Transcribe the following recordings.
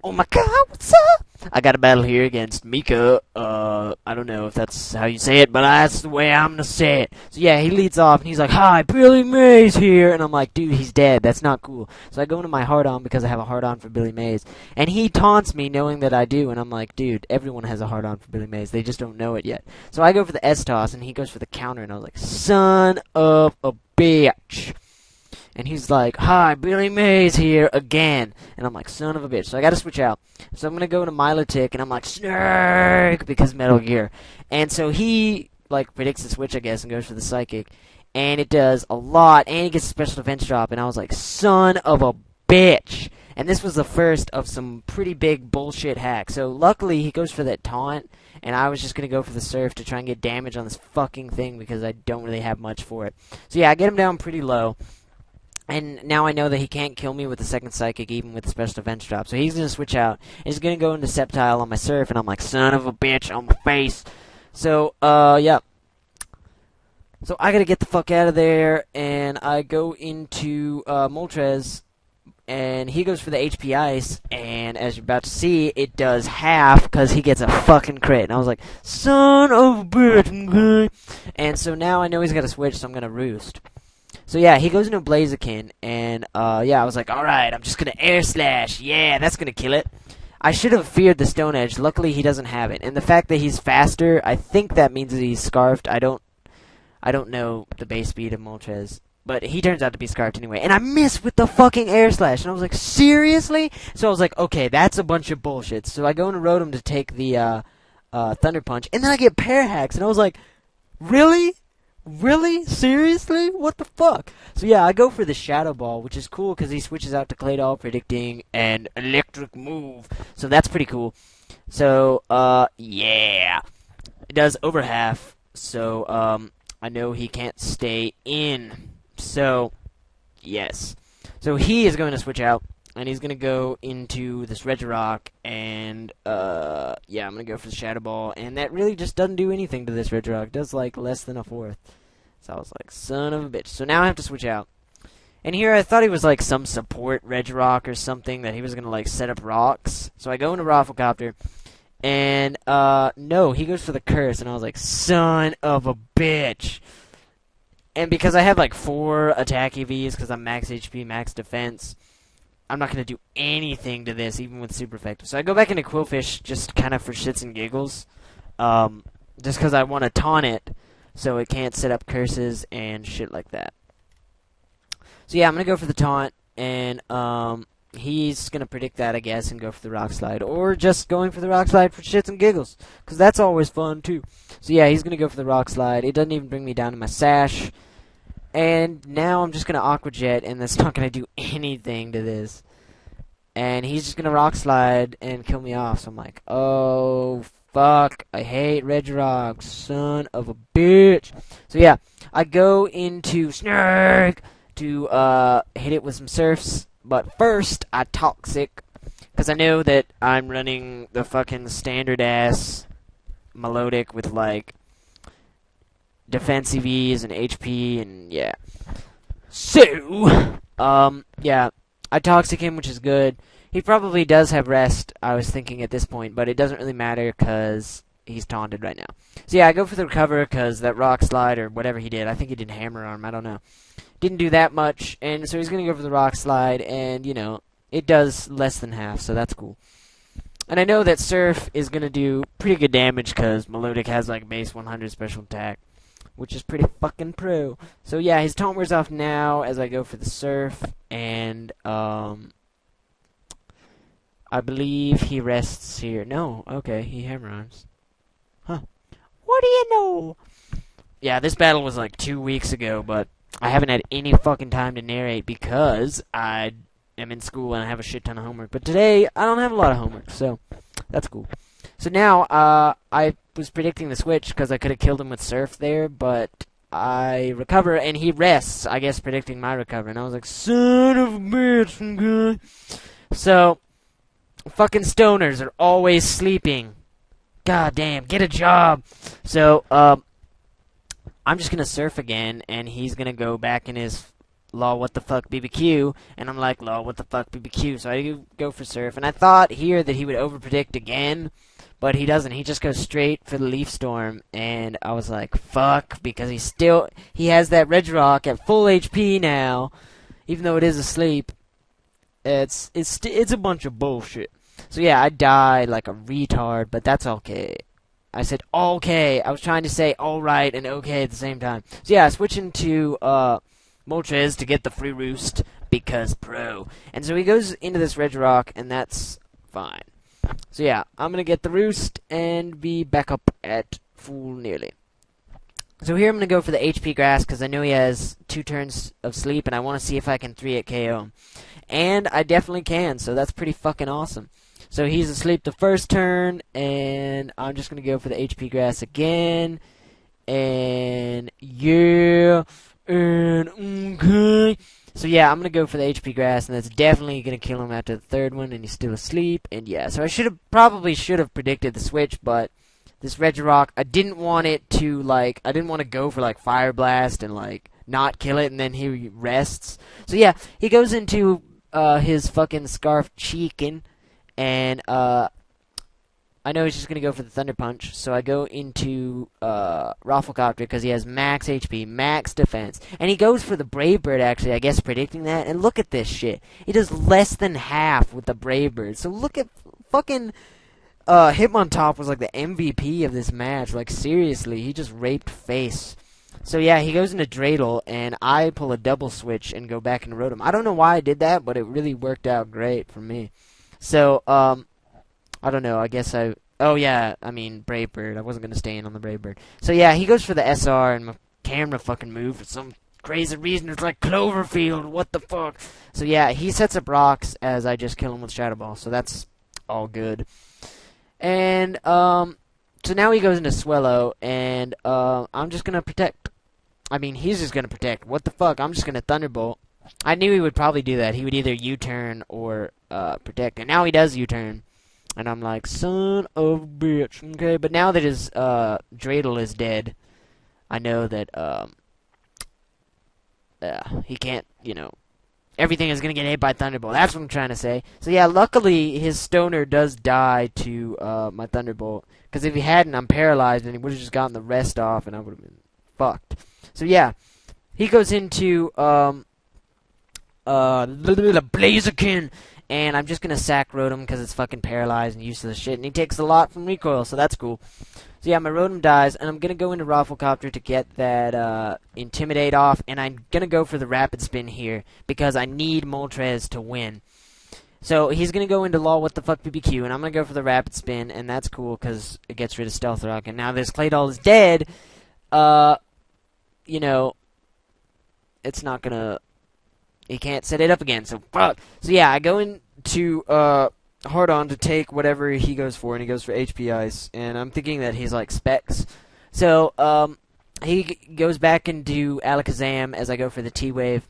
Oh my god, what's up? I got a battle here against Micah. I don't know if that's how you say it, but that's the way I'm gonna say it. So yeah, he leads off and he's like, "Hi, Billy Mays here," and I'm like, "Dude, he's dead. That's not cool." So I go into my hard on because I have a hard on for Billy Mays, and he taunts me knowing that I do, and I'm like, "Dude, everyone has a hard on for Billy Mays. They just don't know it yet." So I go for the S toss, and he goes for the counter, and I was like, "Son of a bitch." And he's like, "Hi, Billy Mays here again." And I'm like, "Son of a bitch." So I gotta switch out. So I'm gonna go to Milotic, and I'm like, "Snake!" because Metal Gear. And so he, like, predicts the switch, I guess, and goes for the Psychic. And it does a lot, and he gets a special defense drop. And I was like, "Son of a bitch." And this was the first of some pretty big bullshit hacks. So luckily, he goes for that taunt, and I was just gonna go for the Surf to try and get damage on this fucking thing because I don't really have much for it. So yeah, I get him down pretty low. And now I know that he can't kill me with the second Psychic, even with the special defense drop. So he's going to switch out. And he's going to go into Sceptile on my Surf, and I'm like, "Son of a bitch, on my face." So, yeah. So I got to get the fuck out of there, and I go into Moltres, and he goes for the HP Ice, and as you're about to see, it does half, because he gets a fucking crit. And I was like, "Son of a bitch, okay?" And so now I know he's got to switch, so I'm going to Roost. So yeah, he goes into Blaziken, and yeah, I was like, "Alright, I'm just gonna Air Slash, yeah, that's gonna kill it." I should have feared the Stone Edge, luckily he doesn't have it. And the fact that he's faster, I think that means that he's Scarfed. I don't know the base speed of Moltres, but he turns out to be Scarfed anyway. And I missed with the fucking Air Slash, and I was like, "Seriously?" So I was like, "Okay, that's a bunch of bullshit." So I go into Rotom to take the Thunder Punch, and then I get Pair Hacks, and I was like, "Really? Really? Seriously? What the fuck?" So yeah, I go for the Shadow Ball, which is cool because he switches out to Claydol, predicting an electric move. So that's pretty cool. So, yeah. It does over half. So, I know he can't stay in. So, yes. So he is going to switch out, and he's going to go into this Regirock, and, yeah, I'm going to go for the Shadow Ball, and that really just doesn't do anything to this Regirock. It does, like, less than a fourth. So I was like, "Son of a bitch." So now I have to switch out. And here I thought he was, like, some support Regirock or something, that he was going to, like, set up rocks. So I go into Rafflecopter, and, no, he goes for the Curse, and I was like, "Son of a bitch." And because I have, like, 4 attack EVs, because I'm max HP, max defense, I'm not going to do anything to this, even with super effective. So I go back into Quillfish just kind of for shits and giggles. Just because I want to taunt it so it can't set up curses and shit like that. So yeah, I'm going to go for the taunt, and he's going to predict that, I guess, and go for the Rock Slide. Or just going for the Rock Slide for shits and giggles, because that's always fun, too. So yeah, he's going to go for the Rock Slide. It doesn't even bring me down to my Sash. And now I'm just going to Aqua Jet, and that's not going to do anything to this. And he's just going to Rock Slide and kill me off. So I'm like, "Oh, fuck. I hate Regirock. Son of a bitch." So yeah, I go into Snake to hit it with some Surfs. But first, I Toxic, because I know that I'm running the fucking standard-ass Melodic with, like, defense EVs and HP, and yeah. So, yeah, I Toxic him, which is good. He probably does have Rest, I was thinking at this point, but it doesn't really matter because he's taunted right now. So yeah, I go for the Recover because that Rock Slide or whatever he did, I think he did Hammer Arm, I don't know. Didn't do that much, and so he's going to go for the Rock Slide, and, you know, it does less than half, so that's cool. And I know that Surf is going to do pretty good damage because Melodic has, like, base 100 special attack, which is pretty fucking pro. So yeah, his taunt wears off now as I go for the Surf, and I believe he rests here. No, okay, he Hammer Arms. Huh. What do you know? Yeah, this battle was like 2 weeks ago, but I haven't had any fucking time to narrate because I am in school and I have a shit ton of homework. But today, I don't have a lot of homework, so that's cool. So now, I was predicting the switch because I could have killed him with Surf there, but I recover and he rests, I guess, predicting my recover. And I was like, "Son of a bitch, guy." So, fucking stoners are always sleeping. God damn, get a job. So, I'm just gonna Surf again, and he's gonna go back in his lol, what the fuck, BBQ, and I'm like, lol, what the fuck, BBQ, so I go for Surf, and I thought here that he would overpredict again, but he doesn't. He just goes straight for the Leaf Storm, and I was like, fuck, because he has that Regirock at full HP now, even though it is asleep. It's a bunch of bullshit. So yeah, I die like a retard, but that's okay. I said okay. I was trying to say alright and okay at the same time. So yeah, switching to Moltres to get the free roost because pro. And so he goes into this Regirock, and that's fine. So yeah, I'm gonna get the roost and be back up at full nearly. So here I'm gonna go for the HP Grass because I know he has 2 turns of sleep, and I want to see if I can 3-hit KO him. And I definitely can, so that's pretty fucking awesome. So he's asleep the first turn, and I'm just going to go for the HP Grass again. And yeah, and okay. So yeah, I'm going to go for the HP Grass, and that's definitely going to kill him after the third one, and he's still asleep. And yeah, so I probably should have predicted the switch, but this Regirock, I didn't want it to, like, I didn't want to go for, like, Fire Blast and, like, not kill it, and then he rests. So yeah, he goes into his fucking Scarf Cheekin', and I know he's just going to go for the Thunder Punch, so I go into Rafflecopter because he has max HP, max defense, and he goes for the Brave Bird, actually, I guess, predicting that, and look at this shit. He does less than half with the Brave Bird, so look at fucking Hitmontop was like the MVP of this match, like seriously, he just raped face. So yeah, he goes into Dreidel, and I pull a double switch and go back into Rotom. I don't know why I did that, but it really worked out great for me. So, I don't know, I guess oh yeah, I mean, Brave Bird. I wasn't going to stay in on the Brave Bird. So yeah, he goes for the SR, and my camera fucking moved for some crazy reason. It's like Cloverfield, what the fuck? So yeah, he sets up rocks as I just kill him with Shadow Ball, so that's all good. And, so now he goes into Swellow, and, I'm just going to protect. I mean, he's just going to protect. What the fuck? I'm just going to Thunderbolt. I knew he would probably do that. He would either U-turn or protect. And now he does U-turn. And I'm like, son of a bitch. Okay, but now that his Dreidel is dead, I know that he can't, you know, everything is going to get hit by Thunderbolt. That's what I'm trying to say. So yeah, luckily his Stoner does die to my Thunderbolt. Because if he hadn't, I'm paralyzed, and he would have just gotten the rest off, and I would have been fucked. So yeah, he goes into Blaziken, and I'm just gonna sack Rotom because it's fucking paralyzed and useless shit, and he takes a lot from recoil, so that's cool. So yeah, my Rotom dies, and I'm gonna go into Rafflecopter to get that Intimidate off, and I'm gonna go for the Rapid Spin here because I need Moltres to win. So he's gonna go into lol what the fuck BBQ, and I'm gonna go for the Rapid Spin, and that's cool because it gets rid of Stealth Rock, and now this Claydol is dead. You know, it's not gonna, he can't set it up again, so fuck. So yeah, I go into, Hard On to take whatever he goes for, and he goes for HP Ice, and I'm thinking that he's like Specs. So, he goes back into Alakazam as I go for the T-Wave,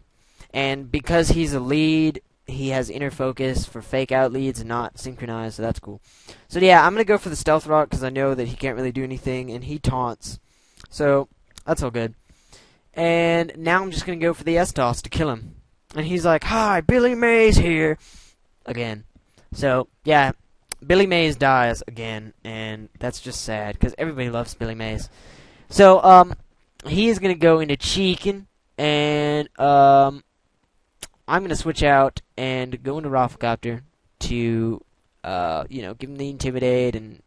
and because he's a lead, he has Inner Focus for fake out leads and not synchronized, so that's cool. So yeah, I'm gonna go for the Stealth Rock because I know that he can't really do anything, and he taunts. So, that's all good. And now I'm just going to go for the S-Toss to kill him. And he's like, hi, Billy Mays here. Again. So, yeah, Billy Mays dies again. And that's just sad, because everybody loves Billy Mays. So, he is going to go into Cheekin. And, I'm going to switch out and go into Rafflecopter to, you know, give him the Intimidate and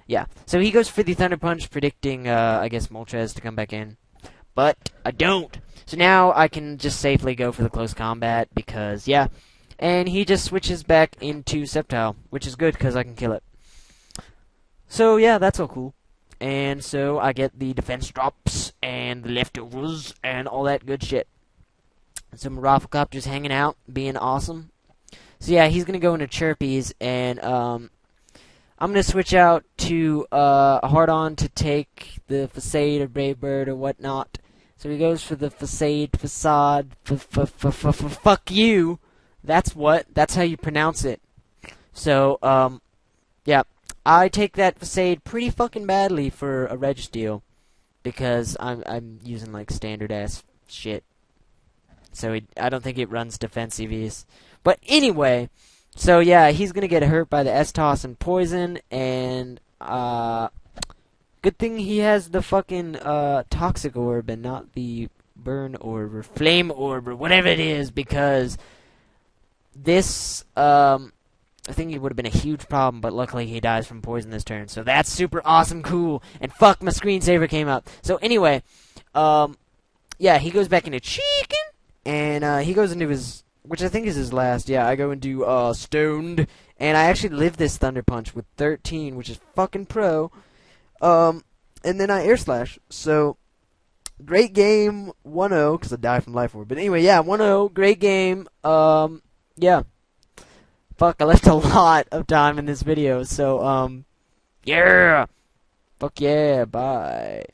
yeah, so he goes for the Thunder Punch, predicting, I guess, Moltres to come back in. But I don't. So now I can just safely go for the Close Combat, because, yeah. And he just switches back into Sceptile, which is good, because I can kill it. So, yeah, that's all cool. And so I get the defense drops, and the leftovers, and all that good shit. Some Rafflecopters hanging out, being awesome. So, yeah, he's going to go into Chirpies, and, I'm going to switch out to Hard On to take the Facade or Brave Bird or whatnot. So he goes for the Facade, fuck you. That's how you pronounce it. So, yeah. I take that Facade pretty fucking badly for a Registeel. Because I'm using, like, standard-ass shit. So I don't think it runs defense EVs. But anyway, so yeah, he's gonna get hurt by the S-Toss and poison, and good thing he has the fucking toxic orb and not the burn orb or flame orb or whatever it is, because this I think it would have been a huge problem, but luckily he dies from poison this turn. So that's super awesome cool. And fuck, my screensaver came up. So anyway, yeah, he goes back into chicken, and he goes into his, which I think is his last. Yeah, I go into stoned, and I actually live this Thunder Punch with 13, which is fucking pro. And then I air slash. So great game, 1-0, because I died from Life Orb. But anyway, yeah, 1-0, great game. Yeah. Fuck, I left a lot of time in this video, so, yeah! Fuck yeah, bye.